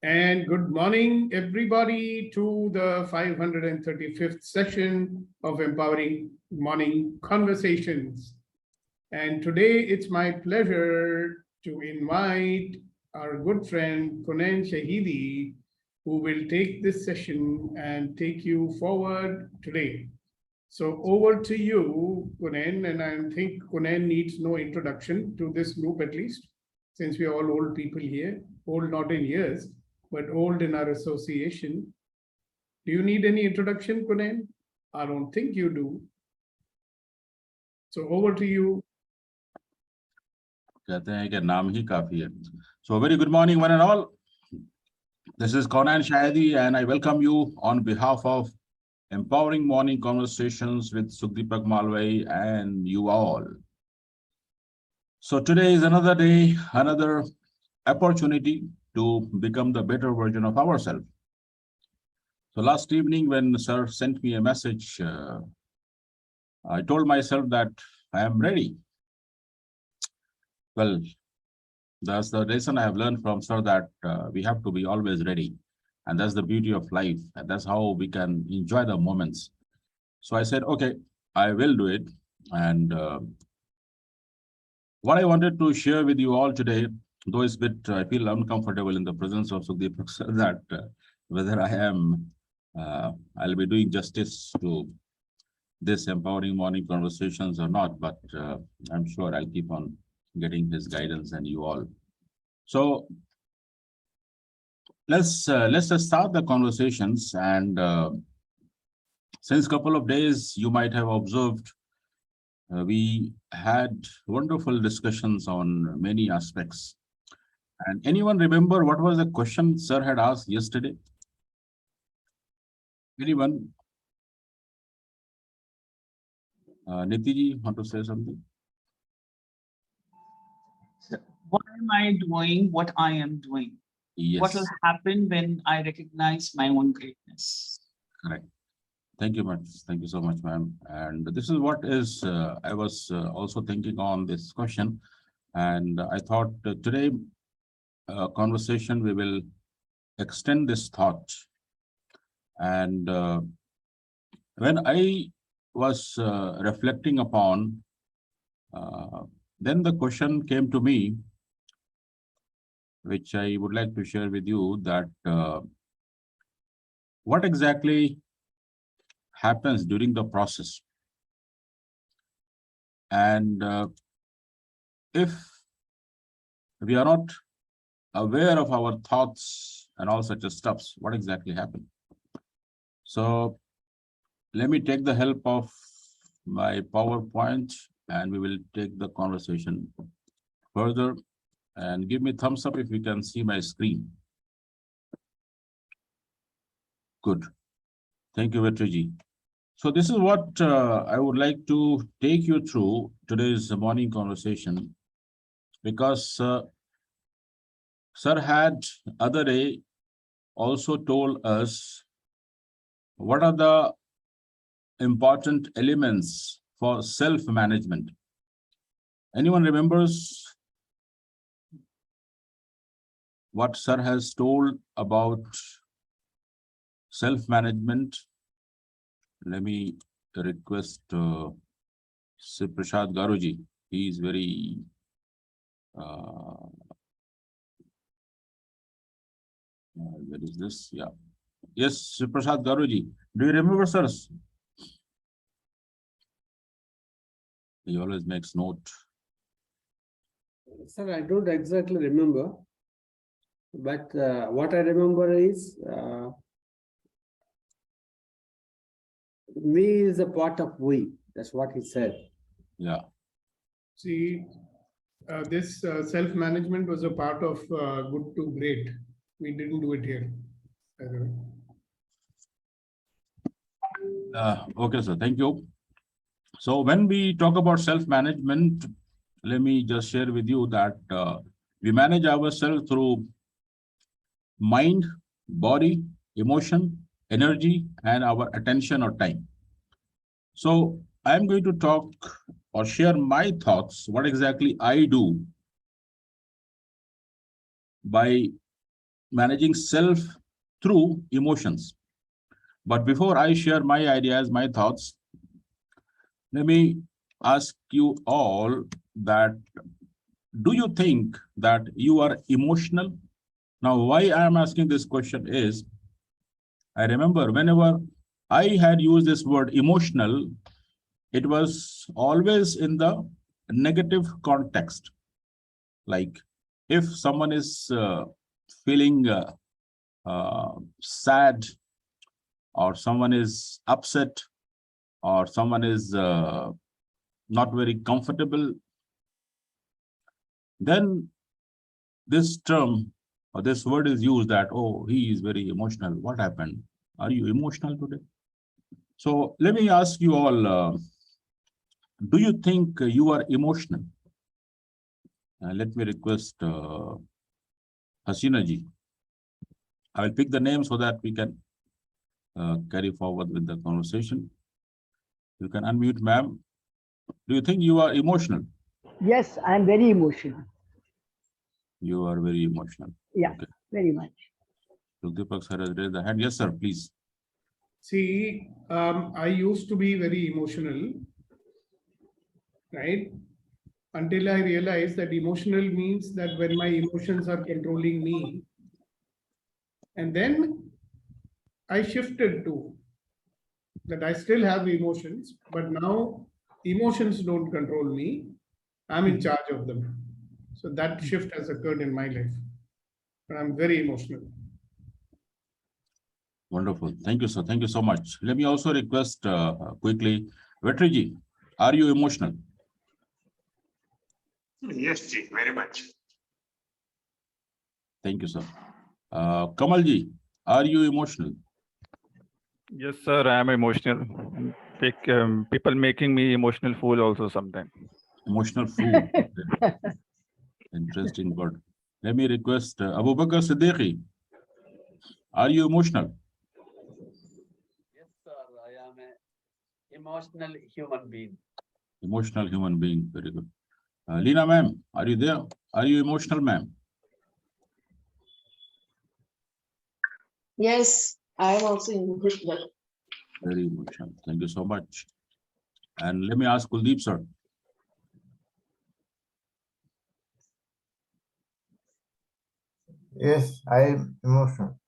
And good morning, everybody, to the 535th session of Empowering Morning Conversations. And today it's my pleasure to invite our good friend Kunen Shahidi, who will take this session and take you forward today. So over to you, Kunen, and I think Kunen needs no introduction to this group at least, since we are all old people here, old not in years, but old in our association. Do you need any introduction, Kunen? I don't think you do. So over to you. कहते हैं कि नाम ही काफी है. So very good morning one and all. This is Kunen Shahidi and I welcome you on behalf of Empowering Morning Conversations with Sukhdeepak Malwai and you all. So today is another day, another opportunity to become the better version of ourselves. So last evening when sir sent me a message, I told myself that I am ready. Well, that's the lesson I have learned from sir, that we have to be always ready. And that's the beauty of life. And that's how we can enjoy the moments. So I said, okay, I will do it. And what I wanted to share with you all today, though it's a bit, I feel uncomfortable in the presence of Sukhdeepak sir, that whether I am, I'll be doing justice to this empowering morning conversations or not, but I'm sure I'll keep on getting his guidance and you all. So let's just start the conversations. And since a couple of days, you might have observed, we had wonderful discussions on many aspects. And anyone remember what was the question sir had asked yesterday? Anyone? Nitiji, want to say something? Why am I doing what I am doing? Yes. What will happen when I recognize my own greatness? Correct. Thank you much. Thank you so much, ma'am. And this is what is, I was also thinking on this question. And I thought today conversation, we will extend this thought. And when I was reflecting upon, then the question came to me, which I would like to share with you, that what exactly happens during the process. And if we are not aware of our thoughts and all such stuffs, what exactly happened? So let me take the help of my PowerPoint and we will take the conversation further. And give me thumbs up if you can see my screen. Good. Thank you, Vetriji. So this is what I would like to take you through today's morning conversation, because sir had other day also told us what are the important elements for self-management. Anyone remembers what sir has told about self-management? Let me request Sir Prashad Garuji. He is very where is this? Yeah. Yes, Sir Prashad Garuji. Do you remember, sirs? He always makes note. Sir, I don't exactly remember, but what I remember is me is a part of we. That's what he said. Yeah. See, this self-management was a part of Good to Great. We didn't do it here. Okay, sir. Thank you. So when we talk about self-management, let me just share with you that we manage ourselves through mind, body, emotion, energy, and our attention or time. So I'm going to talk or share my thoughts, what exactly I do by managing self through emotions. But before I share my ideas, my thoughts, let me ask you all that, do you think that you are emotional? Now, why I am asking this question is, I remember whenever I had used this word emotional, it was always in the negative context. Like if someone is feeling sad, or someone is upset, or someone is not very comfortable, then this term or this word is used that, oh, he is very emotional. What happened? Are you emotional today? So let me ask you all, do you think you are emotional? Let me request Hasina ji. I will pick the name so that we can carry forward with the conversation. You can unmute, ma'am. Do you think you are emotional? Yes, I'm very emotional. You are very emotional. Yeah, Okay. very much. Deepak sir has raised the hand. Yes, sir, please. See, I used to be very emotional, right? Until I realized that emotional means that when my emotions are controlling me. And then I shifted to that I still have emotions, but now emotions don't control me. I'm in charge of them. So that shift has occurred in my life. But I'm very emotional. Wonderful. Thank you, sir. Thank you so much. Let me also request quickly, Vetri ji, are you emotional? Yes, Ji, very much. Thank you, sir. Kamal ji, are you emotional? Yes, sir, I am emotional. People making me emotional fool also sometimes. Emotional fool. Interesting word. Let me request Abu Bakr Siddiqui. Are you emotional? Yes, sir, I am an emotional human being. Emotional human being. Very good. Leena ma'am, are you there? Are you emotional, ma'am? Yes, I am also emotional. Very emotional. Thank you so much. And let me ask Kuldeep, sir. Yes, I am emotional.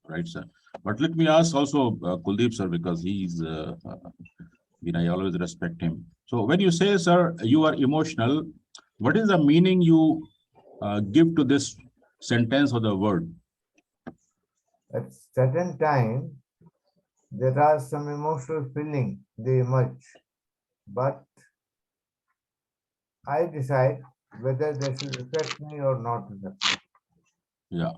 Right, sir. But let me ask also Kuldeep, sir, because he's, I always respect him. So when you say, sir, you are emotional, what is the meaning you give to this sentence or the word? At certain time, there are some emotional feeling they emerge, but I decide whether they should affect me or not affect me. Yeah.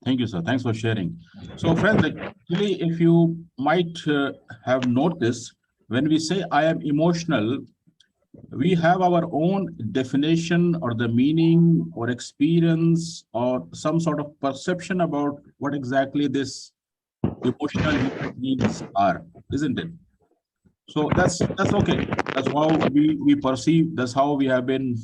Thank you, sir. Thanks for sharing. So, friends, actually, if you might have noticed, when we say I am emotional, we have our own definition or the meaning or experience or some sort of perception about what exactly this emotional needs are, isn't it? So that's okay. That's how we perceive. That's how we have been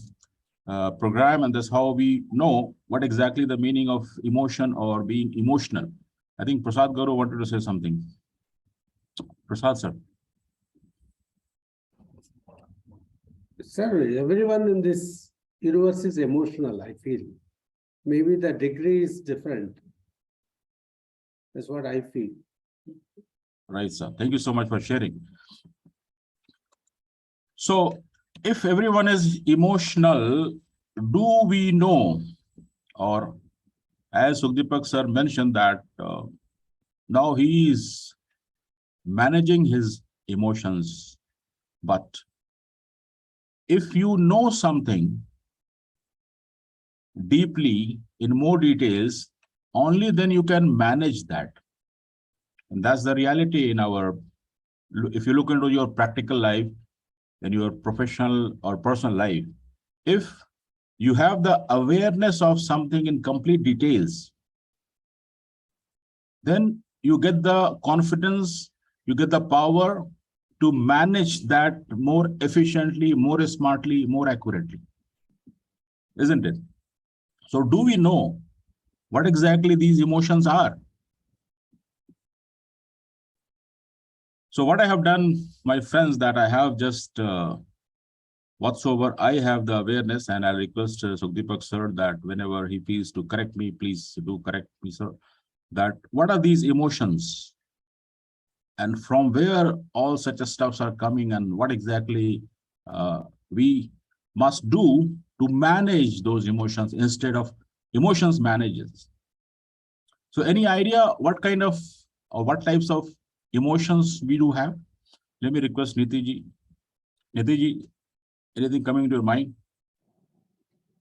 programmed, and that's how we know what exactly the meaning of emotion or being emotional. I think Prasad Garu wanted to say something. Prasad sir. Sir, everyone in this universe is emotional, I feel. Maybe the degree is different. That's what I feel. Right, sir. Thank you so much for sharing. So, if everyone is emotional, do we know, or as Sukdeepak sir mentioned that now he is managing his emotions, but if you know something deeply in more details, only then you can manage that. And that's the reality in our, if you look into your practical life, in your professional or personal life, if you have the awareness of something in complete details, then you get the confidence, you get the power to manage that more efficiently, more smartly, more accurately. Isn't it? So do we know what exactly these emotions are. So what I have done, my friends, that I have just whatsoever I have the awareness, and I request Sukdeepak sir that whenever he feels to correct me, please do correct me, sir. That what are these emotions, and from where all such stuffs are coming, and what exactly we must do to manage those emotions instead of emotions manages. So any idea what kind of or what types of emotions we do have? Let me request Nitiji. Nitiji, anything coming to your mind?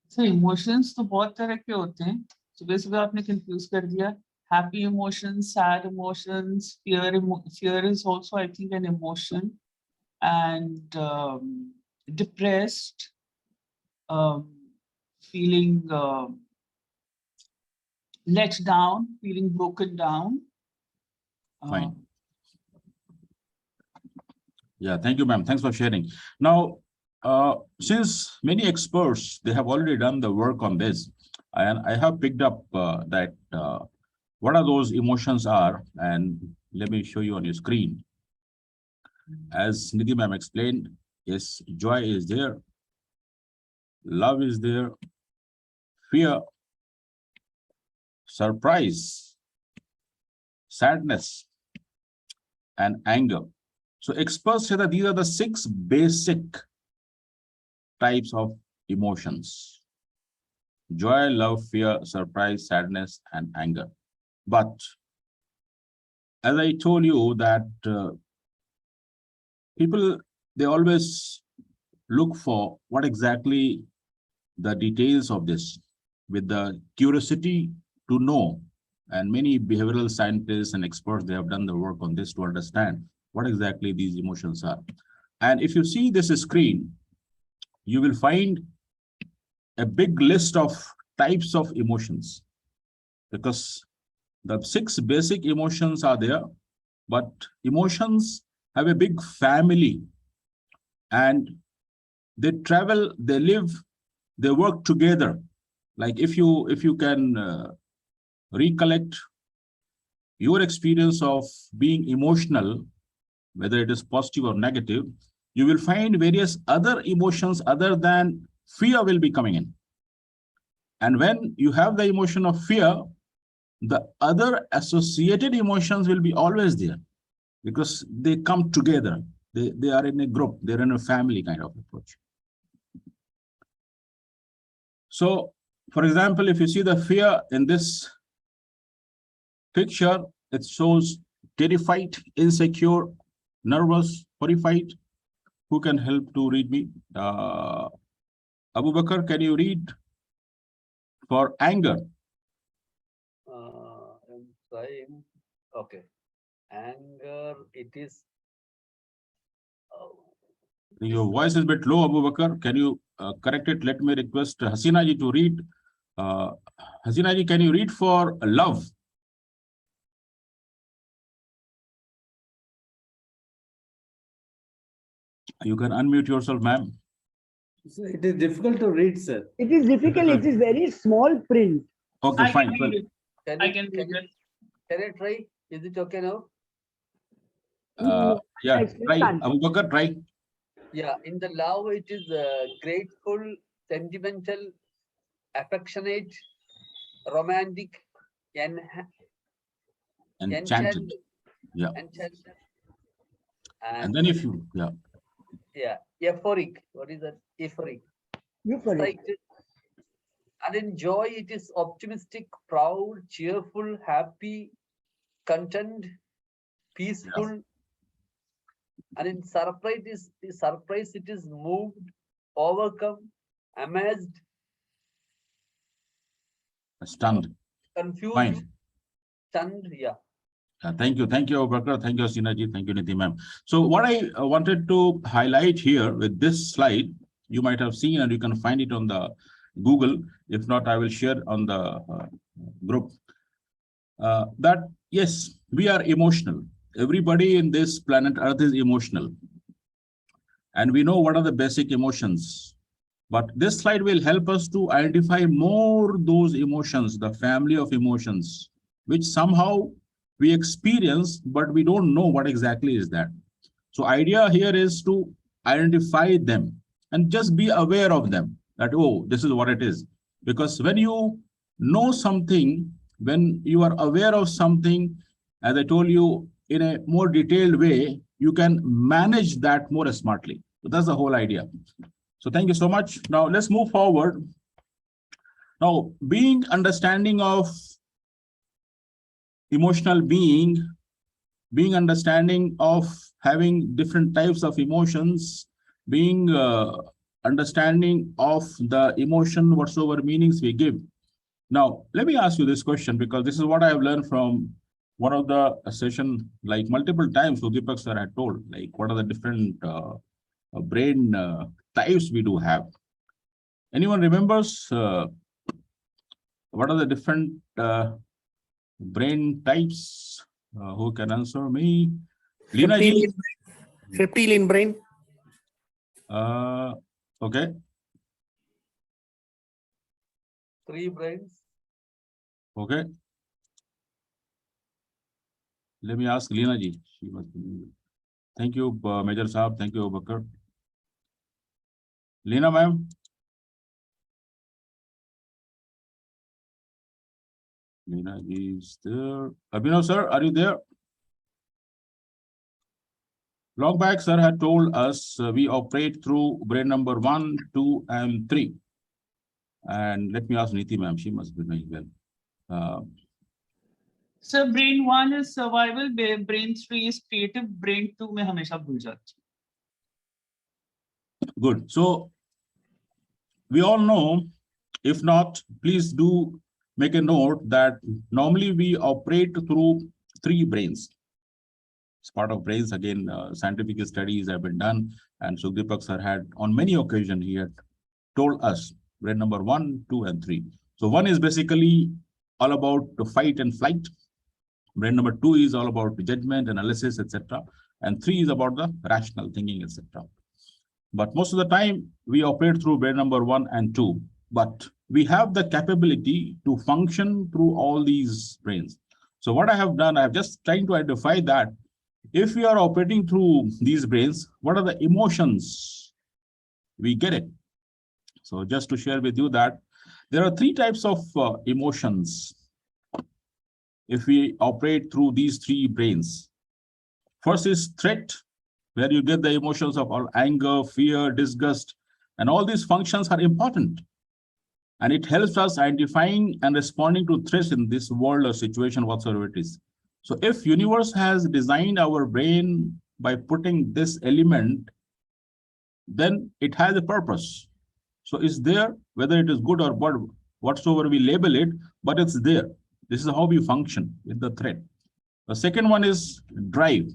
So emotions तो बहुत तरह के होते हैं. सुबह सुबह आपने confuse कर दिया. Happy emotions, sad emotions, fear is also, I think, an emotion, and depressed, feeling let down, feeling broken down. Fine. Yeah, thank you, ma'am. Thanks for sharing. Now, since many experts, they have already done the work on this, and I have picked up that what are those emotions are, and let me show you on your screen. As Nidhi ma'am explained, yes, joy is there, love is there, fear, surprise, sadness, and anger. So experts say that these are the 6 basic types of emotions: joy, love, fear, surprise, sadness, and anger. But as I told you that people, they always look for what exactly the details of this with the curiosity to know. And many behavioral scientists and experts, they have done the work on this to understand what exactly these emotions are. And if you see this screen, you will find a big list of types of emotions, because the 6 basic emotions are there, but emotions have a big family, and they travel, they live, they work together. Like if you can recollect your experience of being emotional, whether it is positive or negative, you will find various other emotions other than fear will be coming in. And when you have the emotion of fear, the other associated emotions will be always there, because they come together. They are in a group, they're in a family kind of approach. So, for example, if you see the fear in this picture, it shows terrified, insecure, nervous, horrified. Who can help to read me? Abu Bakr, can you read for anger? I'm trying. Okay. Anger, it is. Your voice is a bit low, Abu Bakr. Can you correct it? Let me request Hasina ji to read. Hasina ji, can you read for love? You can unmute yourself, ma'am. So it is difficult to read, sir. It is difficult. It is very small print. Okay, I fine. can Well, read it. I can read it. Can I try? Is it okay now? yeah, Explain try. the answer. Abu Bakr, try. Yeah, in the love, it is grateful, sentimental, affectionate, romantic, Enchanted. Yeah. enchanted, And then if you, yeah, euphoric. What is that? Euphoric. Euphoric. Excited. And in joy, it is optimistic, proud, cheerful, happy, content, peaceful. And in surprise, it is moved, overcome, amazed, stunned. confused, Fine. stunned. Yeah. Thank you, Abu Bakr. Thank you, Hasina ji. Thank you, Nidhi ma'am. So what I wanted to highlight here with this slide, you might have seen, and you can find it on the Google. If not, I will share on the group. That yes, we are emotional. Everybody in this planet Earth is emotional. And we know what are the basic emotions. But this slide will help us to identify more those emotions, the family of emotions, which somehow we experience, but we don't know what exactly is that. So idea here is to identify them and just be aware of them, that, oh, this is what it is. Because when you know something, when you are aware of something, as I told you, in a more detailed way, you can manage that more smartly. So that's the whole idea. So thank you so much. Now let's move forward. Now, being understanding of emotional being understanding of having different types of emotions, being understanding of the emotion, whatsoever meanings we give. Now, let me ask you this question, because this is what I have learned from one of the session, like multiple times, Deepak sir had told, like what are the different brain types we do have. Anyone remembers what are the different brain types? Who can answer me? Lina ji? 50 lean brain. Okay. 3 brains. Okay. Let me ask Lina ji. She must be. Thank you, Major Saab. Thank you, Bakar. Lina ma'am. Lina ji is there. Abhinav sir, are you there? Long back, sir had told us we operate through brain number 1, 2, and 3. And let me ask Niti ma'am. She must be doing well. So brain 1 is survival, brain 3 is creative, brain 2 में हमेशा भूल जाती हूँ. Good. So we all know, if not, please do make a note that normally we operate through 3 brains. It's part of brains. Again, scientific studies have been done, and Sukdeepak sir had on many occasions, he had told us brain number 1, 2, and 3. So 1 is basically all about the fight and flight. Brain number 2 is all about judgment, analysis, etc. And 3 is about the rational thinking, etc. But most of the time we operate through brain number 1 and 2, but we have the capability to function through all these brains. So what I have done, I have just trying to identify that if we are operating through these brains, what are the emotions we get it. So just to share with you that there are 3 types of emotions if we operate through these 3 brains. First is threat, where you get the emotions of all anger, fear, disgust, and all these functions are important. And it helps us identifying and responding to threats in this world or situation, whatsoever it is. So if universe has designed our brain by putting this element, then it has a purpose. So it's there, whether it is good or bad, whatsoever we label it, but it's there. This is how we function with the threat. The second one is drive.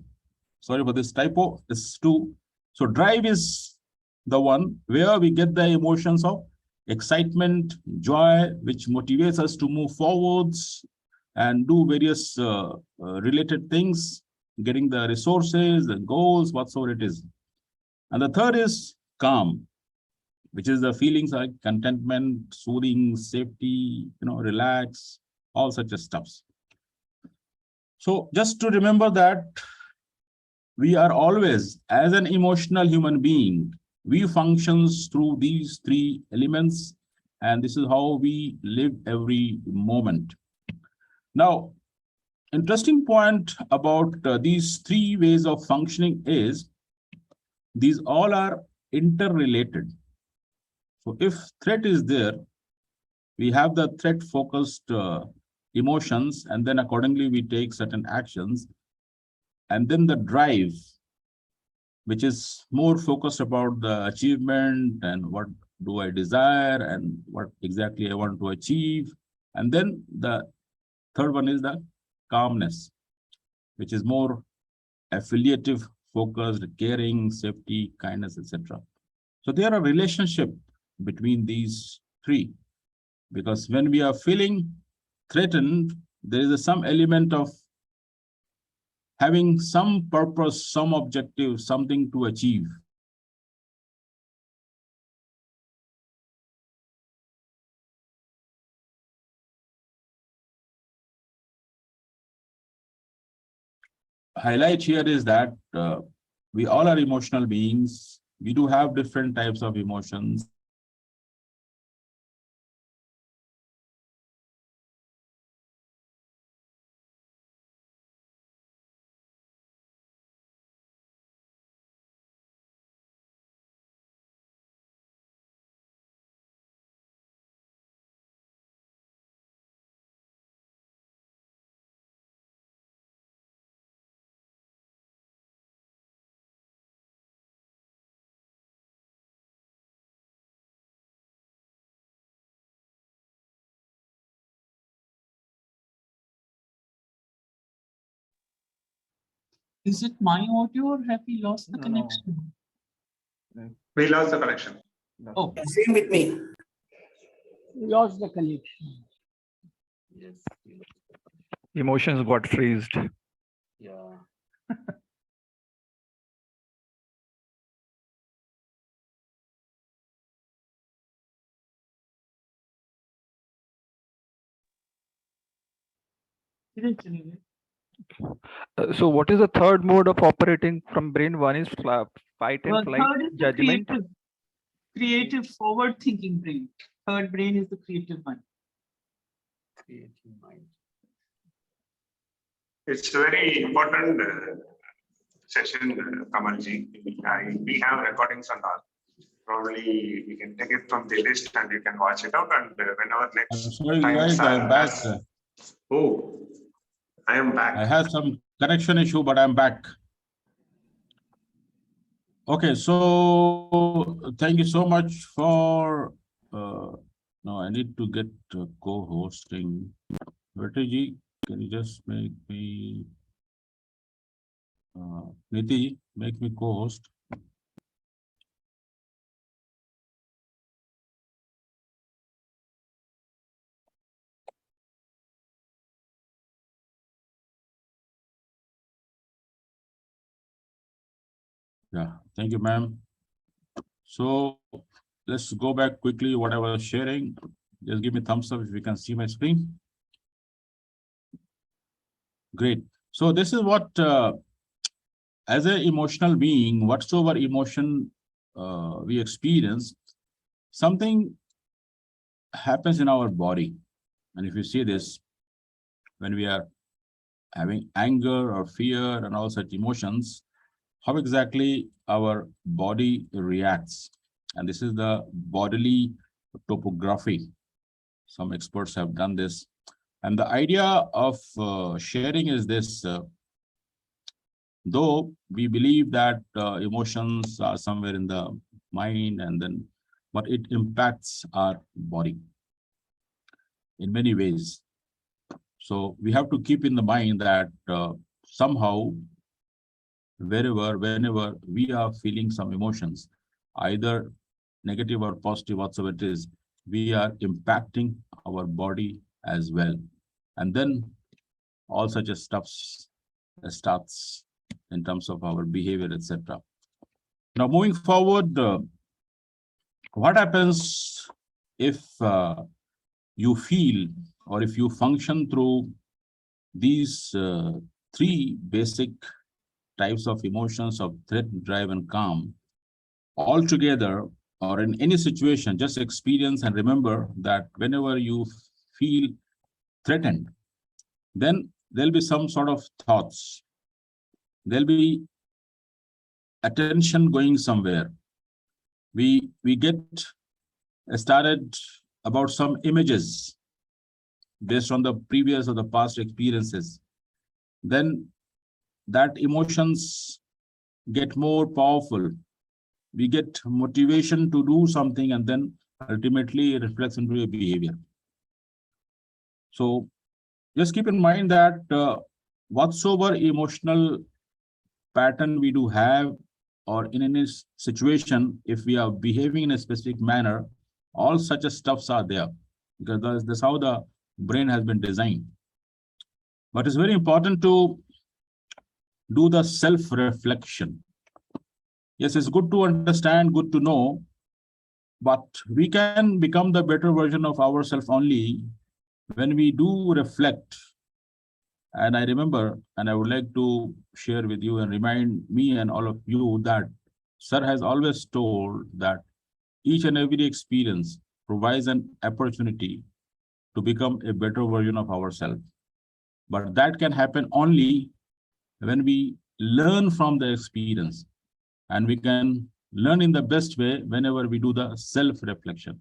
Sorry for this typo, it's 2. So drive is the one where we get the emotions of excitement, joy, which motivates us to move forwards and do various related things, getting the resources, the goals, whatsoever it is. And the third is calm, which is the feelings like contentment, soothing, safety, relax, all such stuffs. So just to remember that we are always, as an emotional human being, we functions through these 3 elements, and this is how we live every moment. Now, interesting point about these 3 ways of functioning is these all are interrelated. So if threat is there, we have the threat focused emotions, and then accordingly we take certain actions. And then the drive, which is more focused about the achievement and what do I desire and what exactly I want to achieve. And then the third one is the calmness, which is more affiliative, focused, caring, safety, kindness, etc. So there are a relationship between these 3, because when we are feeling threatened, there is some element of having some purpose, some objective, something to achieve. highlight here is that we all are emotional beings. We do have different types of emotions. Is it my audio or have we lost the connection? We lost the connection. Oh, Same with me. Lost the connection. Yes. Emotions got freezed. Yeah. So what is the third mode of operating from brain? One is fight and well, flight, third is the judgment. creative forward thinking brain. Third brain is the creative one. Creative mind. It's a very important session, Kamalji. We have recordings and all. Probably we can take it from the list and you can watch it out, and whenever I'm next sorry, time guys, sir I'm back. asks- Oh, I am back. I had some connection issue, but I'm back. Okay, so thank you so much for, no, I need to get co-hosting. Vertiji, can you just make me, Niti, make me co-host. Yeah, thank you, ma'am. So let's go back quickly, what I was sharing. Just give me thumbs up if you can see my screen. Great. So this is what, as an emotional being, whatsoever emotion we experience, something happens in our body. And if you see this, when we are having anger or fear and all such emotions, how exactly our body reacts. And this is the bodily topography. Some experts have done this. And the idea of sharing is this, though we believe that emotions are somewhere in the mind and then, but it impacts our body in many ways. So we have to keep in the mind that somehow, whenever we are feeling some emotions, either negative or positive, whatsoever it is, we are impacting our body as well. And then all such a stuffs starts in terms of our behavior, etc. Now, moving forward, what happens if you feel or if you function through these three basic types of emotions of threat, drive, and calm all together, or in any situation? Just experience and remember that whenever you feel threatened, then there'll be some sort of thoughts. There'll be attention going somewhere. We get started about some images based on the previous or the past experiences. Then that emotions get more powerful. We get motivation to do something, and then ultimately it reflects into your behavior. So just keep in mind that whatsoever emotional pattern we do have, or in any situation, if we are behaving in a specific manner, all such stuffs are there, because that's how the brain has been designed. But it's very important to do the self-reflection. Yes, it's good to understand, good to know, but we can become the better version of ourselves only when we do reflect And I remember, and I would like to share with you and remind me and all of you that Sir has always told that each and every experience provides an opportunity to become a better version of ourselves. But that can happen only when we learn from the experience, and we can learn in the best way whenever we do the self-reflection.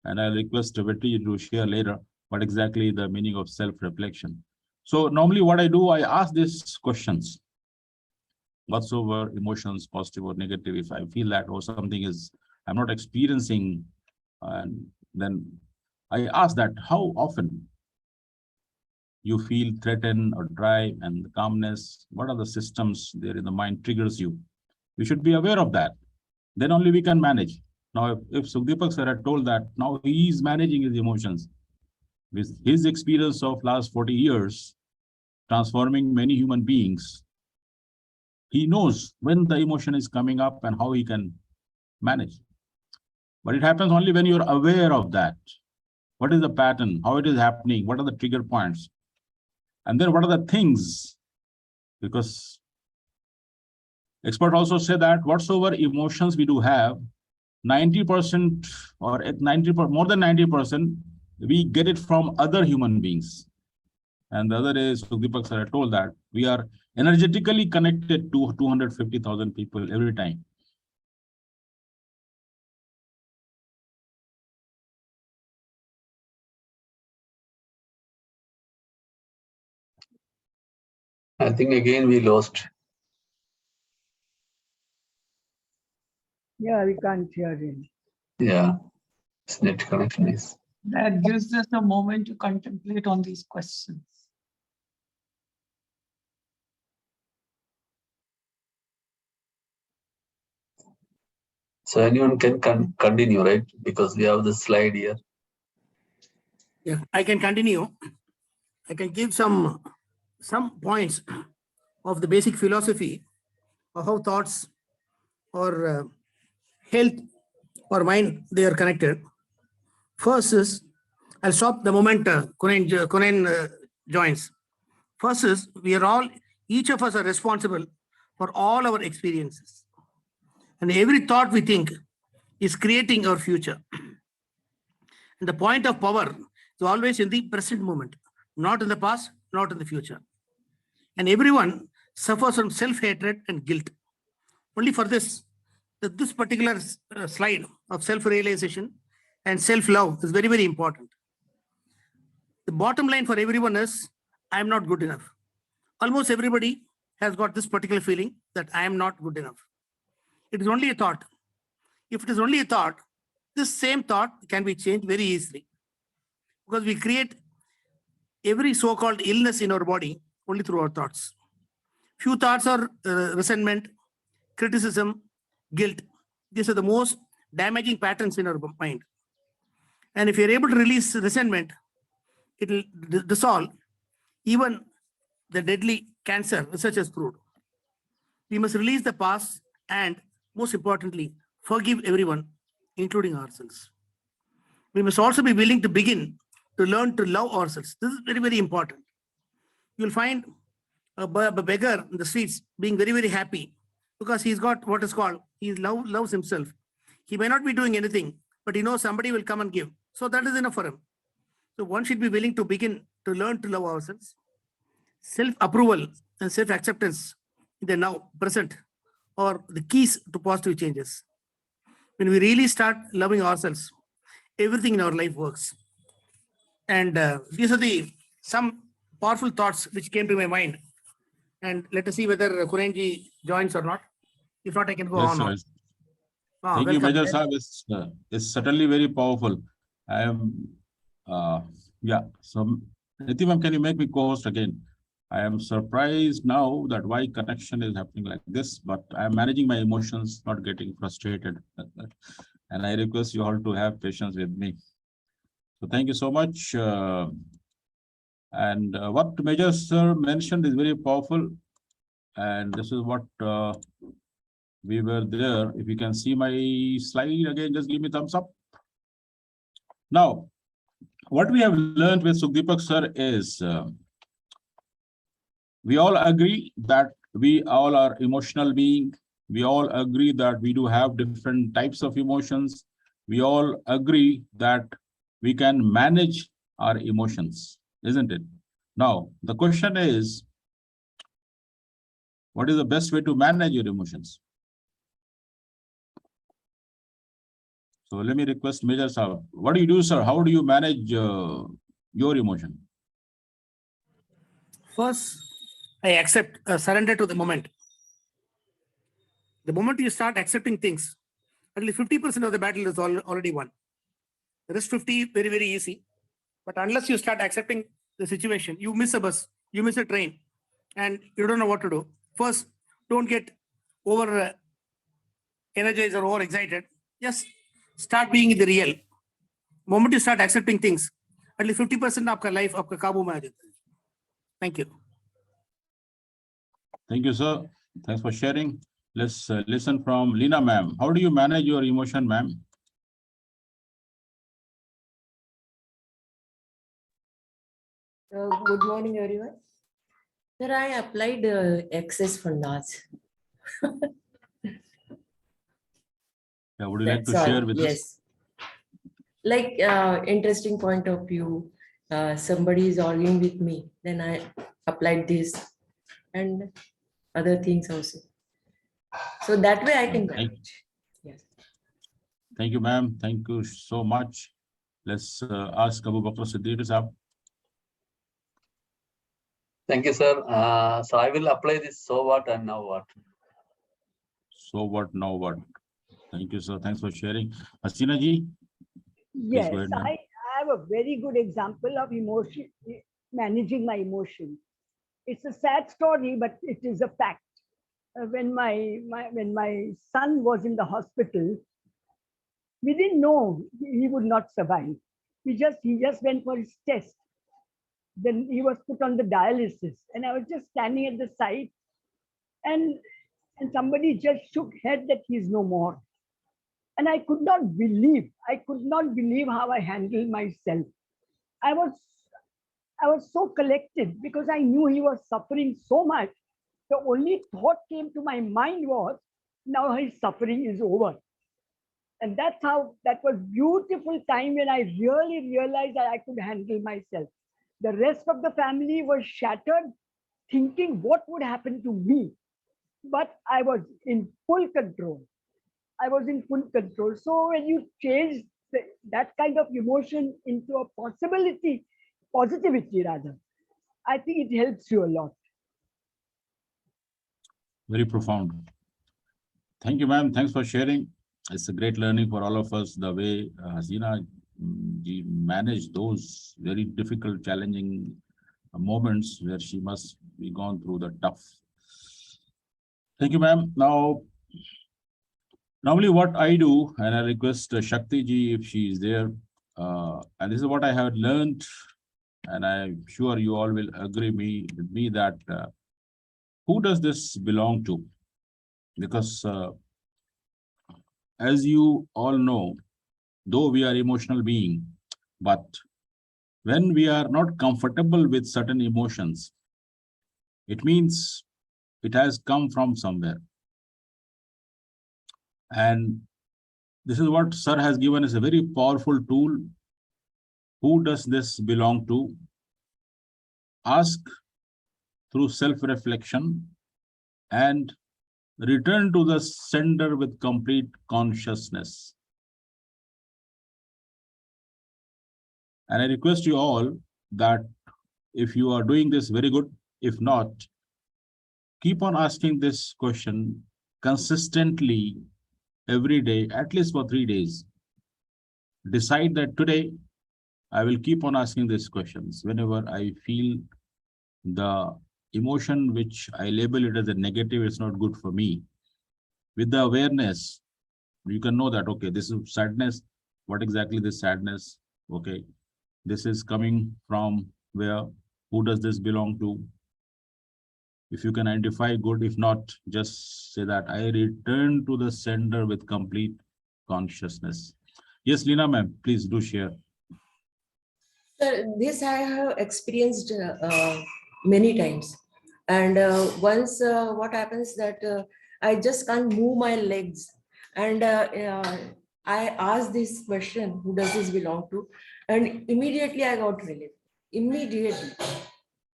And I request Vetri to share later what exactly the meaning of self-reflection. So normally what I do, I ask these questions. Whatsoever emotions, positive or negative, if I feel that or something is, I'm not experiencing, and then I ask that how often you feel threatened or dry, and the calmness, what are the systems there in the mind triggers you? We should be aware of that. Then only we can manage. Now, if Sukdeepak sir had told that now he is managing his emotions with his experience of last 40 years, transforming many human beings, he knows when the emotion is coming up and how he can manage. But it happens only when you're aware of that. What is the pattern? How it is happening? What are the trigger points? And then what are the things? Because experts also say that whatsoever emotions we do have, 90% or at 90%, more than 90%, we get it from other human beings. And the other is, Sukdeepak sir told that we are energetically connected to 250,000 people every time. I think again we lost. Yeah, we can't hear him. Yeah, his net connection is. That gives us a moment to contemplate on these questions. So anyone can continue, right? Because we have the slide here. Yeah, I can continue. I can give some points of the basic philosophy of how thoughts or health or mind, they are connected. First is, I'll stop the moment Kunen joins. First is, each of us are responsible for all our experiences. And every thought we think is creating our future. And the point of power is always in the present moment, not in the past, not in the future. And everyone suffers from self-hatred and guilt. Only for this particular slide of self-realization and self-love is very, very important. The bottom line for everyone is, I am not good enough. Almost everybody has got this particular feeling that I am not good enough. It is only a thought. If it is only a thought, this same thought can be changed very easily. Because we create every so-called illness in our body only through our thoughts. Few thoughts are resentment, criticism, guilt. These are the most damaging patterns in our mind. And if you're able to release resentment, it will dissolve even the deadly cancer, research has proved. We must release the past and, most importantly, forgive everyone, including ourselves. We must also be willing to begin to learn to love ourselves. This is very, very important. You'll find a beggar in the streets being very, very happy because he's got what is called, he loves himself. He may not be doing anything, but he knows somebody will come and give. So that is enough for him. So one should be willing to begin to learn to love ourselves. Self-approval and self-acceptance in the now, present, are the keys to positive changes. When we really start loving ourselves, everything in our life works. And these are some powerful thoughts which came to my mind. And let us see whether Kurenji joins or not. If not, I can go Yes, on. sir. Thank you, Major Saab. It's certainly very powerful. I am, yeah. So, Niti ma'am, can you make me co-host again? I am surprised now that why connection is happening like this, but I am managing my emotions, not getting frustrated. And I request you all to have patience with me. So thank you so much. And what Major Sir mentioned is very powerful. And this is what we were there. If you can see my slide again, just give me thumbs up. Now, what we have learned with Sukdeepak sir is We all agree that we all are emotional beings. We all agree that we do have different types of emotions. We all agree that we can manage our emotions, isn't it? Now, the question is, what is the best way to manage your emotions? So let me request Major Sir. What do you do, sir? How do you manage your emotion? First, I accept, surrender to the moment. The moment you start accepting things, at least 50% of the battle is already won. The rest 50, very, very easy. But unless you start accepting the situation, you miss a bus, you miss a train, and you don't know what to do. First, don't get over energized or over excited. Just start being in the real. Moment you start accepting things, at least 50% of your life आपका काबू में आ जाता है. Thank you. Thank you, sir. Thanks for sharing. Let's listen from Lina ma'am. How do you manage your emotion, ma'am? Good morning, everyone. Sir, I applied Access Fundas. Yeah, would you like to That's all. share with us? Yes. Like interesting point of view. Somebody is arguing with me. Then I applied this and other things also. So that way I can manage. Yes. Thank you, ma'am. Thank you so much. Let's ask Abu Bakr Siddiq sir. Thank you, sir. So I will apply this so what and now what. So what, now what? Thank you, sir. Thanks for sharing. Hasina ji? Yes, go ahead, ma'am. I have a very good example of emotion, managing my emotion. It's a sad story, but it is a fact. When my son was in the hospital, we didn't know he would not survive. He just went for his test. Then he was put on the dialysis, and I was just standing at the side, and somebody just shook head that he's no more. And I could not believe how I handled myself. I was so collected because I knew he was suffering so much. The only thought came to my mind was, now his suffering is over. And that was beautiful time when I really realized that I could handle myself. The rest of the family was shattered, thinking what would happen to me. But I was in full control. So when you change that kind of emotion into a positivity rather, I think it helps you a lot. Very profound. Thank you, ma'am. Thanks for sharing. It's a great learning for all of us, the way Hasina ji managed those very difficult, challenging moments where she must be gone through the tough. Thank you, ma'am. Now, normally what I do, and I request Shakti ji if she is there, and this is what I have learned, and I'm sure you all will agree with me that who does this belong to? Because as you all know, though we are emotional beings, but when we are not comfortable with certain emotions, it means it has come from somewhere. And this is what Sir has given us, a very powerful tool. Who does this belong to? Ask through self-reflection and return to the sender with complete consciousness. And I request you all that if you are doing this, very good. If not, keep on asking this question consistently every day, at least for 3 days. Decide that today I will keep on asking these questions. Whenever I feel the emotion which I label it as a negative, it's not good for me. With the awareness, you can know that, okay, this is sadness. What exactly this sadness? Okay, this is coming from where? Who does this belong to? If you can identify, good. If not, just say that I return to the sender with complete consciousness. Yes, Lina ma'am, please do share. Sir, this I have experienced many times. And once what happens that I just can't move my legs. And I asked this question, who does this belong to? And immediately I got relief. Immediately.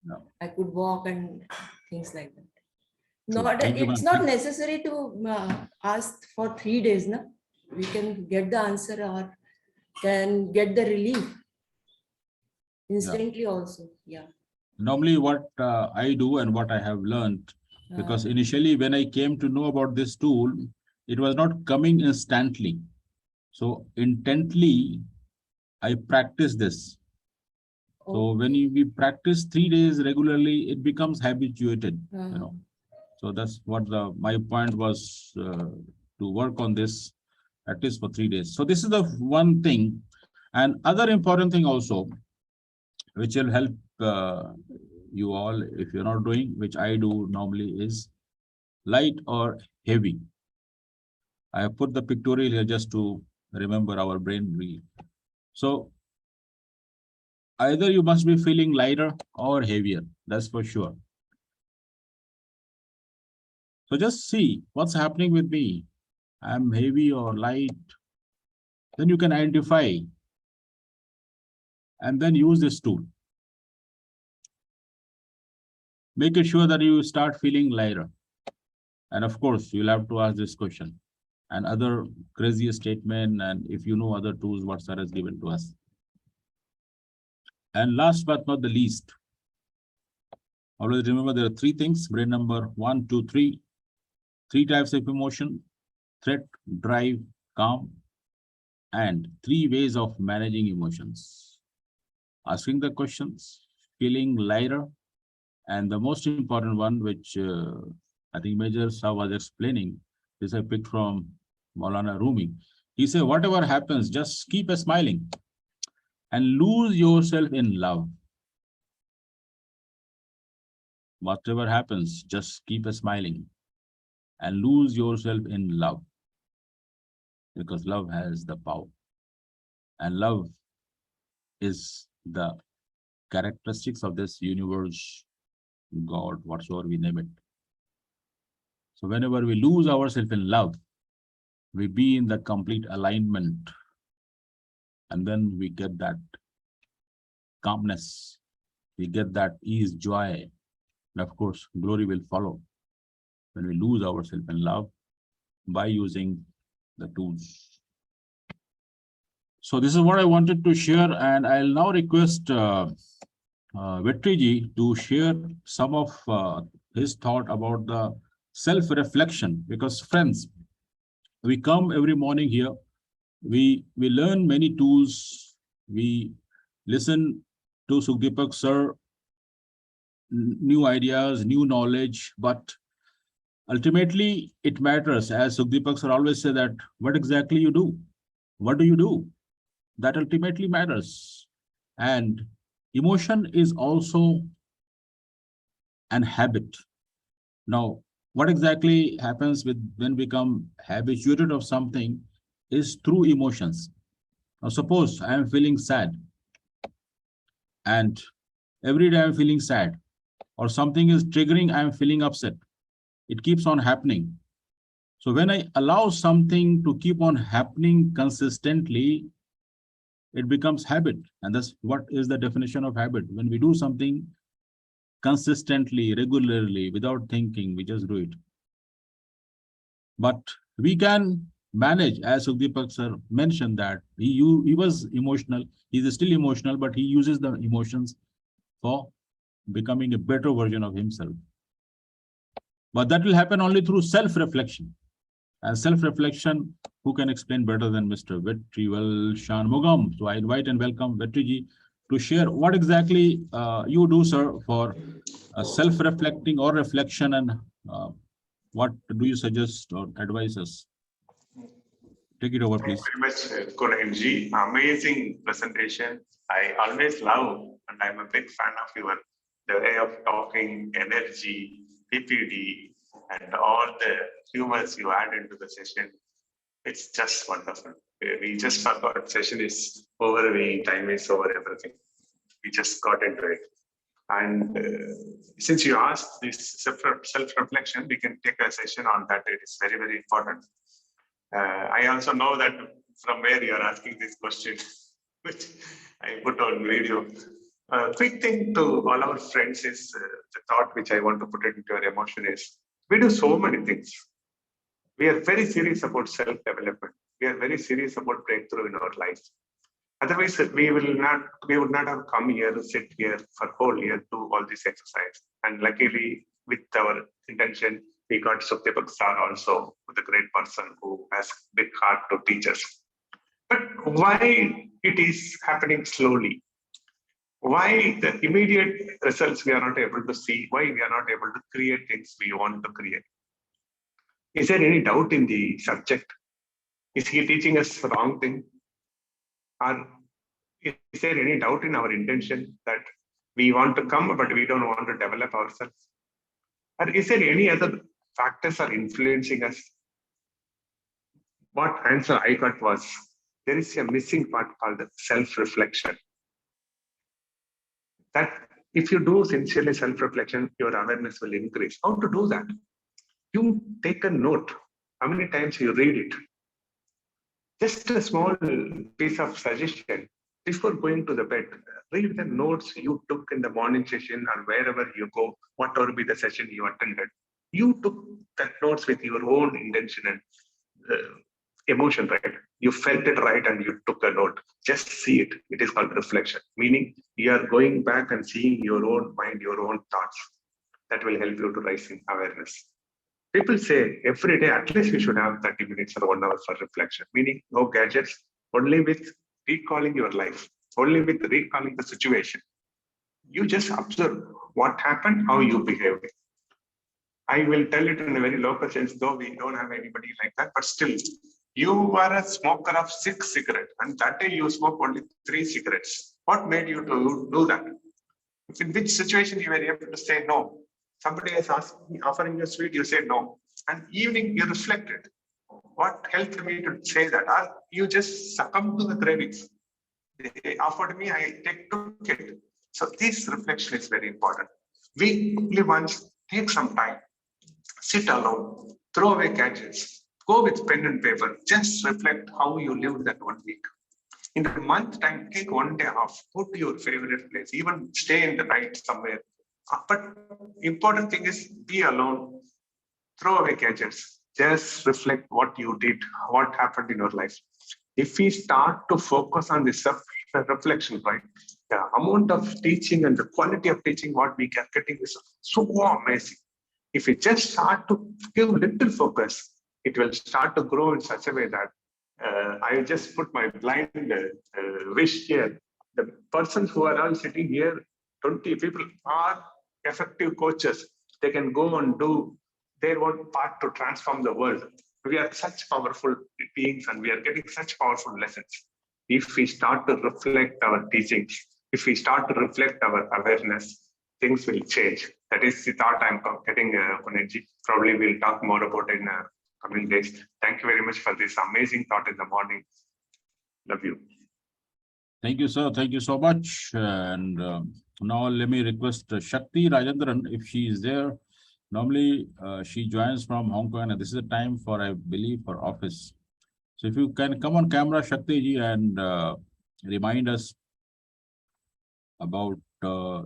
No. I could walk and things like that. True. Not, Thank you, it's ma'am. not necessary to ask for 3 days. No? We can get the answer or can get the relief instantly also. Yeah. Normally what I do and what I have learned, because initially when I came to know about this tool, it was not coming instantly. So intently, I practice this. So when we practice 3 days regularly, it becomes habituated, you know. So that's what my point was, to work on this at least for 3 days. So this is the one thing. And other important thing also, which will help you all if you're not doing, which I do normally, is light or heavy. I have put the pictorial here just to remember our brain wheel. So either you must be feeling lighter or heavier, that's for sure. So just see what's happening with me. I'm heavy or light. Then you can identify and then use this tool. Make it sure that you start feeling lighter. And of course, you'll have to ask this question and other crazy statement, and if you know other tools what Sir has given to us. And last but not the least, always remember there are 3 things, brain number 1, 2, 3. 3 types of emotion: threat, drive, calm, and 3 ways of managing emotions. Asking the questions, feeling lighter, and the most important one, which I think Major Shah was explaining, this I picked from Maulana Rumi. He said, whatever happens, just keep smiling and lose yourself in love. Whatever happens, just keep smiling and lose yourself in love, because love has the power, and love is the characteristics of this universe, God, whatsoever we name it. So whenever we lose ourselves in love, we be in the complete alignment, and then we get that calmness, we get that ease, joy, and of course, glory will follow when we lose ourselves in love by using the tools. So this is what I wanted to share, and I'll now request Vetriji to share some of his thought about the self-reflection, because friends, we come every morning here, we learn many tools, we listen to Sukhdeepak sir, new ideas, new knowledge, but ultimately it matters, as Sukhdeepak sir always say, that what exactly you do, what do you do, that ultimately matters. And emotion is also an habit. Now, what exactly happens when we become habituated of something is through emotions. Now, suppose I am feeling sad, and every day I'm feeling sad, or something is triggering, I'm feeling upset. It keeps on happening. So when I allow something to keep on happening consistently, it becomes habit. And that's what is the definition of habit. When we do something consistently, regularly, without thinking, we just do it. But we can manage, as Sukhdeepak sir mentioned, that he was emotional, he's still emotional, but he uses the emotions for becoming a better version of himself. But that will happen only through self-reflection. And self-reflection, who can explain better than Mr. Vetrivel Shanmugam? So I invite and welcome Vetriji to share what exactly you do, sir, for self-reflecting or reflection, and what do you suggest or advise us? Take it over, please. Thank you very much, Kunal-ji. Amazing presentation. I always love, and I'm a big fan of the way of talking, energy, PPD, and all the humors you add into the session. It's just wonderful. We just forgot session is over, time is over, everything. We just got into it. And since you asked this self-reflection, we can take a session on that. It is very, very important. I also know that from where you are asking this question, which I put on video. Quick thing to all our friends is the thought which I want to put into your emotion is, we do so many things. We are very serious about self-development. We are very serious about breakthrough in our life. Otherwise, we would not have come here, sit here for whole year, do all this exercise. And luckily, with our intention, we got Sukdeepak sir also, the great person who has big heart to teach us. But why it is happening slowly? Why the immediate results we are not able to see? Why we are not able to create things we want to create? Is there any doubt in the subject? Is he teaching us the wrong thing? Or is there any doubt in our intention that we want to come, but we don't want to develop ourselves? Or is there any other factors are influencing us? What answer I got was, there is a missing part called self-reflection. That if you do sincerely self-reflection, your awareness will increase. How to do that? You take a note. How many times you read it? Just a small piece of suggestion. Before going to the bed, read the notes you took in the morning session or wherever you go, whatever be the session you attended. You took that notes with your own intention and emotion, right? You felt it right and you took a note. Just see it. It is called reflection, meaning you are going back and seeing your own mind, your own thoughts. That will help you to rise in awareness. People say every day, at least you should have 30 minutes or 1 hour for reflection, meaning no gadgets, only with recalling your life, only with recalling the situation. You just observe what happened, how you behaved. I will tell it in a very local sense, though we don't have anybody like that, but still, you were a smoker of 6 cigarettes, and that day you smoked only 3 cigarettes. What made you to do that? In which situation you were able to say no? Somebody is asking, offering you a sweet, you say no. And evening you reflected. What helped me to say that? Or you just succumbed to the cravings. They offered me, I took it. So this reflection is very important. Weekly once, take some time, sit alone, throw away gadgets, go with pen and paper, just reflect how you lived that 1 week. In the month time, take 1 day off, go to your favorite place, even stay in the night somewhere. But important thing is be alone, throw away gadgets, just reflect what you did, what happened in your life. If we start to focus on this reflection, right, the amount of teaching and the quality of teaching what we are getting is so amazing. If we just start to give little focus, it will start to grow in such a way that I just put my blind wish here. The persons who are all sitting here, 20 people are effective coaches. They can go and do their own part to transform the world. We are such powerful beings and we are getting such powerful lessons. If we start to reflect our teachings, if we start to reflect our awareness, things will change. That is the thought I'm getting, Puneetji. Probably we'll talk more about in coming days. Thank you very much for this amazing thought in the morning. Love you. Thank you, sir. Thank you so much. And now let me request Shakti Rajendran, if she is there. Normally, she joins from Hong Kong, and this is the time for, I believe, for office. So if you can come on camera, Shakti ji, and remind us about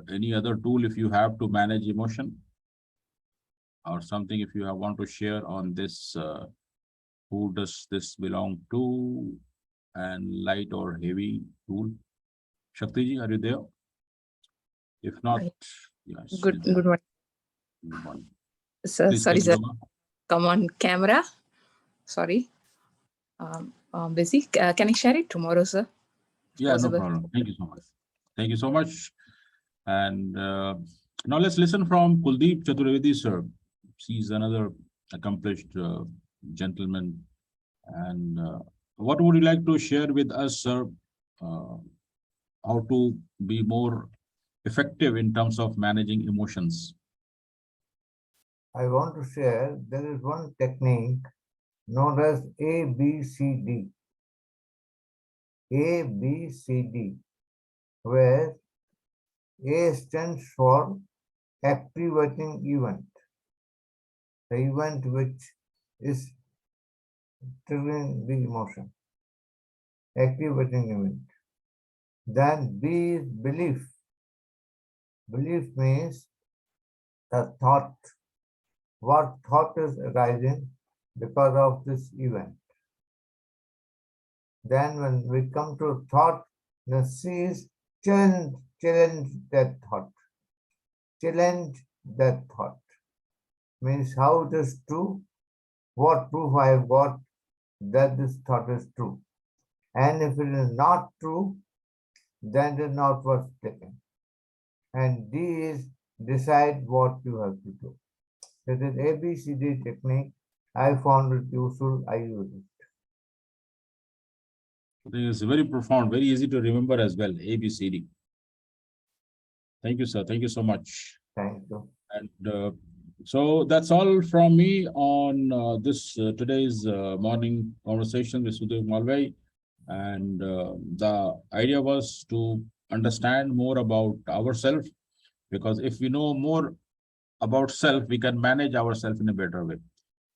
any other tool if you have to manage emotion, or something if you want to share on this, who does this belong to, and light or heavy tool. Shakti ji, are you there? If not, yes. Good morning. Good morning. Sir, Please sorry, take sir. over. Come on camera. Sorry. Busy. Can I share it tomorrow, sir? Yeah, Possible? no problem. Thank you so much. Thank you so much. And now let's listen from Kuldeep Chaturvedi, sir. He's another accomplished gentleman. And what would you like to share with us, sir? How to be more effective in terms of managing emotions? I want to share, there is one technique known as ABCD. ABCD, where A stands for activating event, the event which is triggering the emotion, activating event. Then B is belief. Belief means the thought, what thought is arising because of this event. Then when we come to thought, the C is challenge that thought. Challenge that thought. Means how it is true, what proof I have got that this thought is true. And if it is not true, then it is not worth taking. And D is decide what you have to do. That is ABCD technique. I found it useful, I use it. I think it's very profound, very easy to remember as well, ABCD. Thank you, sir. Thank you so much. Thank you. And so that's all from me on this today's morning conversation with Sudhir Malvai. And the idea was to understand more about ourselves, because if we know more about self, we can manage ourselves in a better way.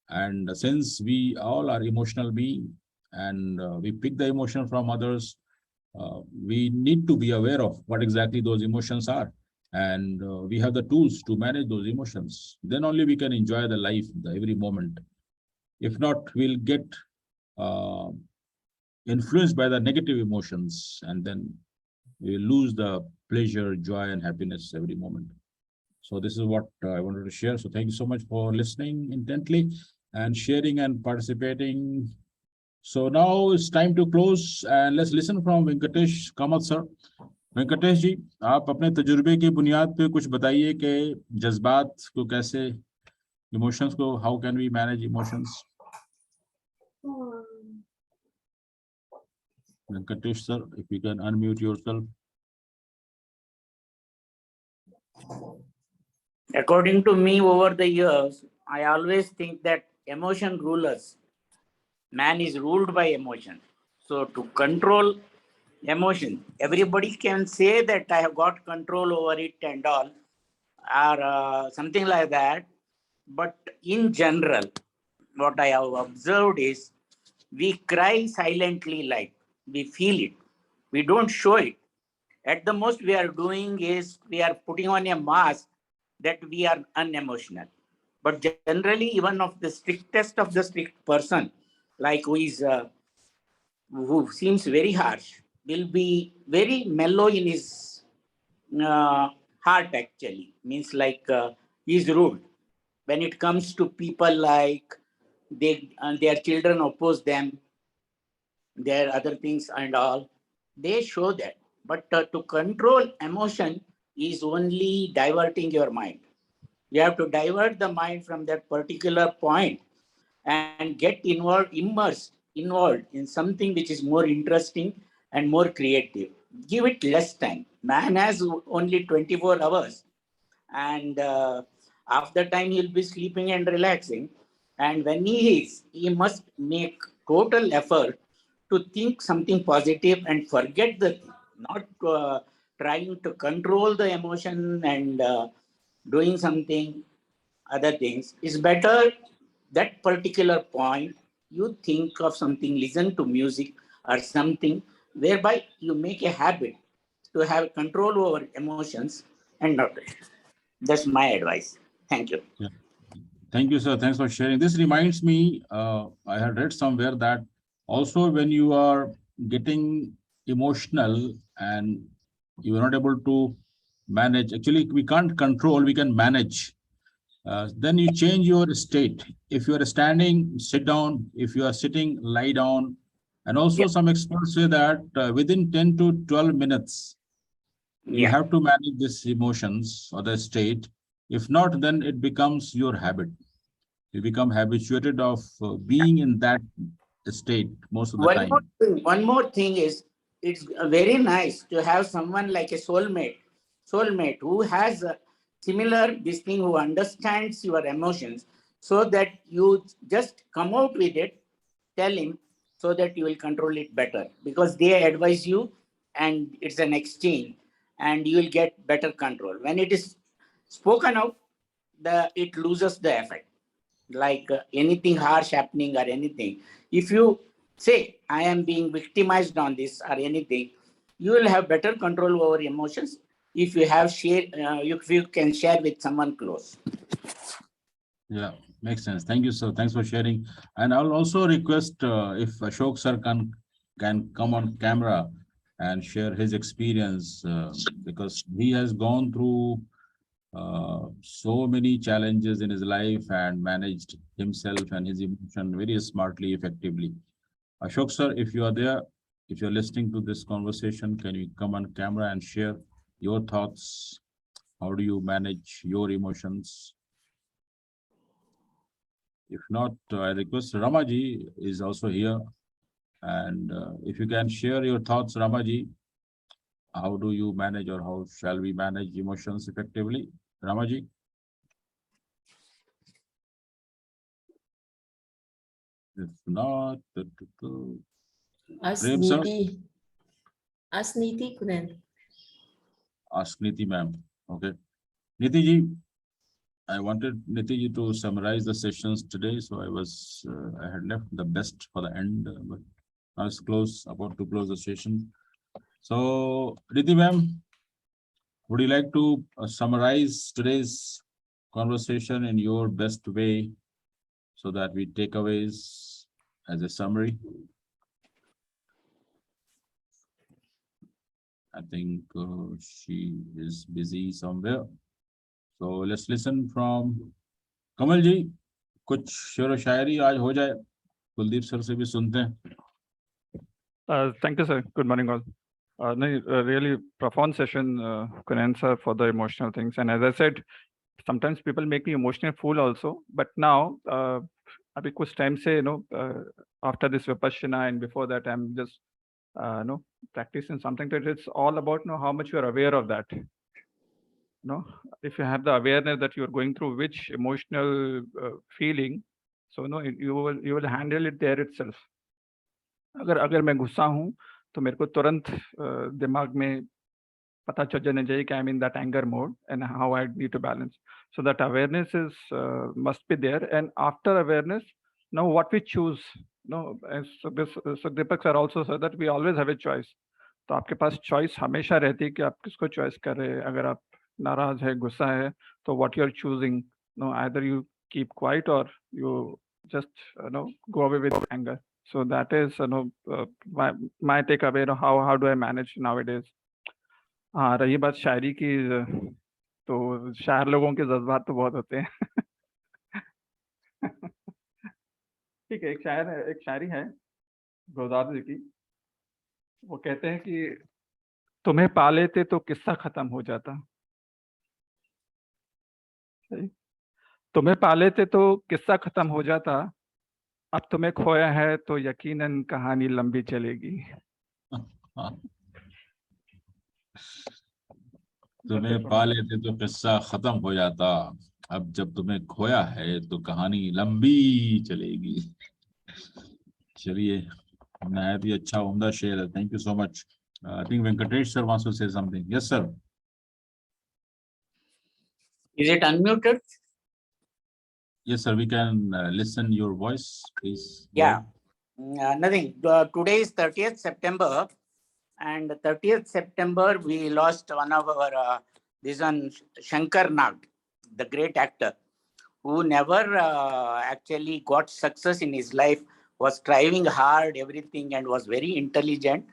And since we all are emotional beings and we pick the emotion from others, we need to be aware of what exactly those emotions are. And we have the tools to manage those emotions. Then only we can enjoy the life, every moment. If not, we'll get influenced by the negative emotions, and then we lose the pleasure, joy, and happiness every moment. So this is what I wanted to share. So thank you so much for listening intently and sharing and participating. So now it's time to close, and let's listen from Venkatesh Kamath sir. Venkatesh जी, आप अपने तजुर्बे की बुनियाद पे कुछ बताइए कि जज्बात को कैसे, इमोशंस को, how can we manage emotions? Venkatesh sir, if you can unmute yourself. According to me, over the years, I always think that emotion rule us. Man is ruled by emotion. So to control emotion, everybody can say that I have got control over it and all, or something like that. But in general, what I have observed is we cry silently, like we feel it. We don't show it. At the most we are doing is we are putting on a mask that we are unemotional. But generally, even of the strictest of the strict person, like who seems very harsh, will be very mellow in his heart actually. Means like he's rude. When it comes to people like their children oppose them, their other things and all, they show that. But to control emotion is only diverting your mind. You have to divert the mind from that particular point and get involved in something which is more interesting and more creative. Give it less time. Man has only 24 hours, and after time he'll be sleeping and relaxing. And when he must make total effort to think something positive and forget the thing, not trying to control the emotion and doing something other things. Is better that particular point you think of something, listen to music or something, whereby you make a habit to have control over emotions and not it. That's my advice. Thank you. Yeah. Thank you, sir. Thanks for sharing. This reminds me, I had read somewhere that also when you are getting emotional and you are not able to manage, actually we can't control, we can manage. Then you change your state. If you are standing, sit down. If you are sitting, lie down. And also some experts say that within 10 to 12 minutes, you have to manage these emotions or the state. If not, then it becomes your habit. You become habituated of being in that state most of the time. One more thing is, it's very nice to have someone like a soulmate who has a similar this thing, who understands your emotions, so that you just come out with it, tell him, so that you will control it better, because they advise you and it's an exchange. and you will get better control. When it is spoken out, it loses the effect. Like anything harsh happening or anything, if you say, I am being victimized on this or anything, you will have better control over emotions if you have if you can share with someone close. Yeah, makes sense. Thank you, sir. Thanks for sharing. And I'll also request if Ashok sir can come on camera and share his experience because he has gone through so many challenges in his life and managed himself and his emotion very smartly, effectively. Ashok sir, if you are there, if you're listening to this conversation, can you come on camera and share your thoughts? How do you manage your emotions? If not, I request Ramaji is also here. And if you can share your thoughts, Ramaji, how do you manage or how shall we manage emotions effectively? Ramaji? If not, Ask Prem sir? Niti. Ask Niti, Kunal. Ask Niti ma'am. Okay. Niti ji, I wanted Niti ji to summarize the sessions today. So I had left the best for the end, but now it's about to close the session. So Niti ma'am, would you like to summarize today's conversation in your best way so that we takeaways as a summary? I think she is busy somewhere. So let's listen from Kamal ji. कुछ शेर व शायरी आज हो जाए, Kuldeep sir से भी सुनते हैं. Thank you, sir. Good morning, all. Really profound session, Kunal sir, for the emotional things. And as I said, sometimes people make me emotional fool also. But now, abhi kuch time se, after this Vipassana and before that, I'm just, practicing something that it's all about, how much you are aware of that. If you have the awareness that you're going through which emotional feeling, so you will handle it there itself. अगर मैं गुस्सा हूँ तो मेरे को तुरंत दिमाग में पता चल जाना चाहिए कि I'm in that anger mode and how I need to balance. So that awareness is must be there, and after awareness, now what we choose. As Deepak sir also said that we always have a choice. तो आपके पास choice हमेशा रहती है कि आप किसको choice कर रहे हैं. अगर आप नाराज है, गुस्सा है, तो what you're choosing, either you keep quiet or you just go away with anger. So that is my takeaway. How do I manage nowadays? हाँ, रही बात शायरी की, तो शायर लोगों के जज्बात तो बहुत होते हैं. ठीक है, एक शायरी है गुलजार जी की. वो कहते हैं कि तुम्हें पा लेते तो किस्सा खत्म हो जाता. तुम्हें पा लेते तो किस्सा खत्म हो जाता. अब तुम्हें खोया है तो यकीनन कहानी लंबी चलेगी. तुम्हें पा लेते तो किस्सा खत्म हो जाता. अब जब तुम्हें खोया है तो कहानी लंबी चलेगी. चलिए, नहायत ही अच्छा उम्दा शेर है. Thank you so much. I think Venkatesh sir wants to say something. Yes, sir. Is it unmuted? Yes, sir. We can listen your voice, please. Yeah, nothing. Today is 30th September, and 30th September we lost one of our this one Shankar Nag, the great actor, who never actually got success in his life. Was striving hard, everything, and was very intelligent,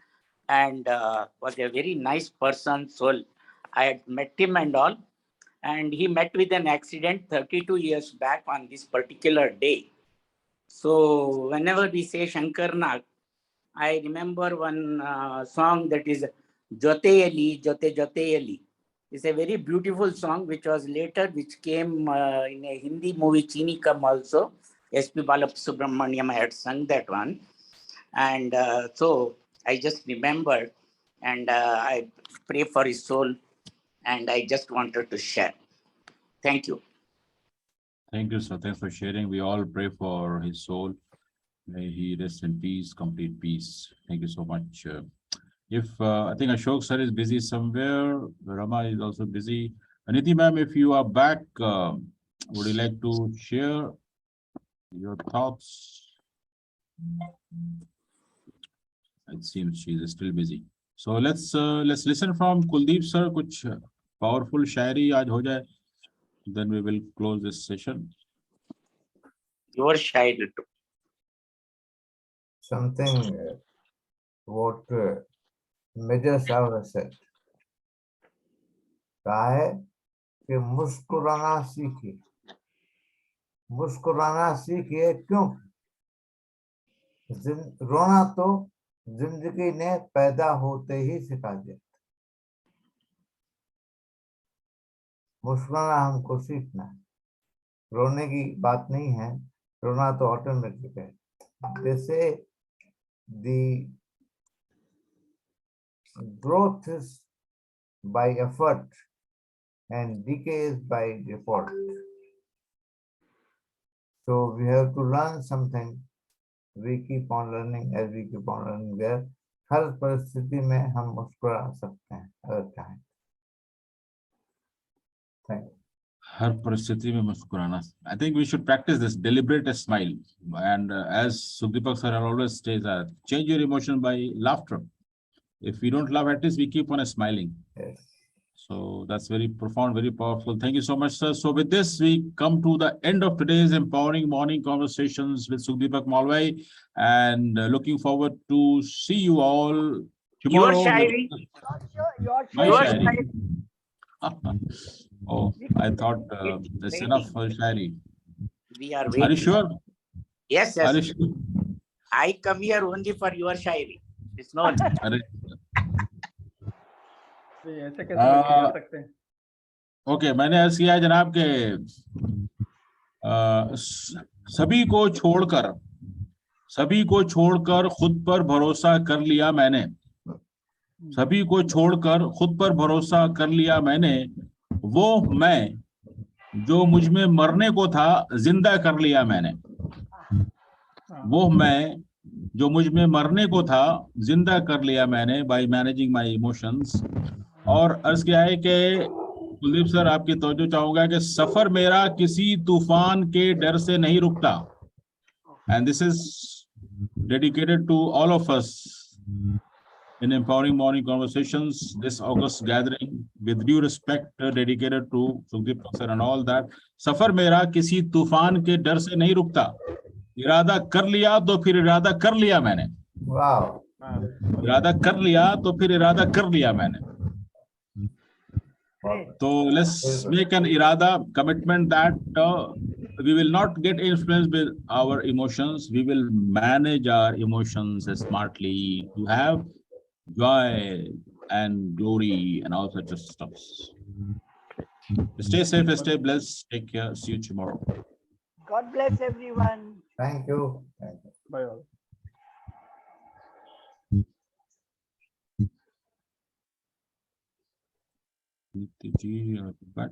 and was a very nice person. So I had met him and all. And he met with an accident 32 years back on this particular day. So whenever we say Shankar Nag, I remember one song that is Jote Eli, Jote Jote Eli. It's a very beautiful song which came in a Hindi movie Chini Kam also. S.P. Balasubrahmanyam had sung that one. And so I just remembered, and I pray for his soul, and I just wanted to share. Thank you. Thank you, sir. Thanks for sharing. We all pray for his soul. May he rest in peace, complete peace. Thank you so much. If I think Ashok sir is busy somewhere, Rama is also busy. Aniti ma'am, if you are back, would you like to share your thoughts? It seems she is still busy. So let's listen from Kuldeep sir. Kuch powerful shairi aaj ho jaye. Then we will close this session. Your shairi too. Something what Major Sahib has said. कहा है कि मुस्कुराना सीखिए, मुस्कुराना सीखिए क्यों? रोना तो जिंदगी ने पैदा होते ही सिखा दिया। मुस्कुराना हमको सीखना है, रोने की बात नहीं है, रोना तो ऑटोमेटिक है। जैसे the growth is by effort and decay is by default. So we have to learn something. We keep on learning as we keep on learning there. हर परिस्थिति में हम मुस्कुरा सकते हैं अगर चाहें। Thank you. हर परिस्थिति में मुस्कुराना. I think we should practice this deliberate smile. And as Sukdeepak sir always says, change your emotion by laughter. If we don't laugh, at least we keep on smiling. Yes. So that's very profound, very powerful. Thank you so much, sir. So with this, we come to the end of today's Empowering Morning Conversations with Sukdeepak Malwai, and looking forward to see you all tomorrow. Your shairi. My Your shairi. shairi. Oh, I thought that's enough for shairi. We are Are you waiting. sure? Yes, Are you yes. sure? I come here only for your shairi. It's not. ऐसे कैसे बच्चे जा सकते हैं? Okay, मैंने अर्ज किया है जनाब के सभी को छोड़कर खुद पर भरोसा कर लिया मैंने, सभी को छोड़कर खुद पर भरोसा कर लिया मैंने, वो मैं जो मुझ में मरने को था जिंदा कर लिया मैंने, वो मैं जो मुझ में मरने को था जिंदा कर लिया मैंने बाय मैनेजिंग माय इमोशंस। और अर्ज किया है कि कुलदीप सर आपकी तवज्जो चाहूंगा कि सफर मेरा किसी तूफान के डर से नहीं रुकता, and this is dedicated to all of us in Empowering Morning Conversations, this August gathering, with due respect dedicated to Sukdeepak sir and all that. सफर मेरा किसी तूफान के डर से नहीं रुकता, इरादा कर लिया तो फिर इरादा कर लिया मैंने। Wow. इरादा कर लिया तो फिर इरादा कर लिया मैंने। So let's make an irada commitment that we will not get influenced with our emotions. We will manage our emotions smartly to have joy and glory and all such stuff. Stay safe, stay blessed. Take care. See you tomorrow. God bless everyone. Thank you. Thank you. Bye all. Niti ji, back.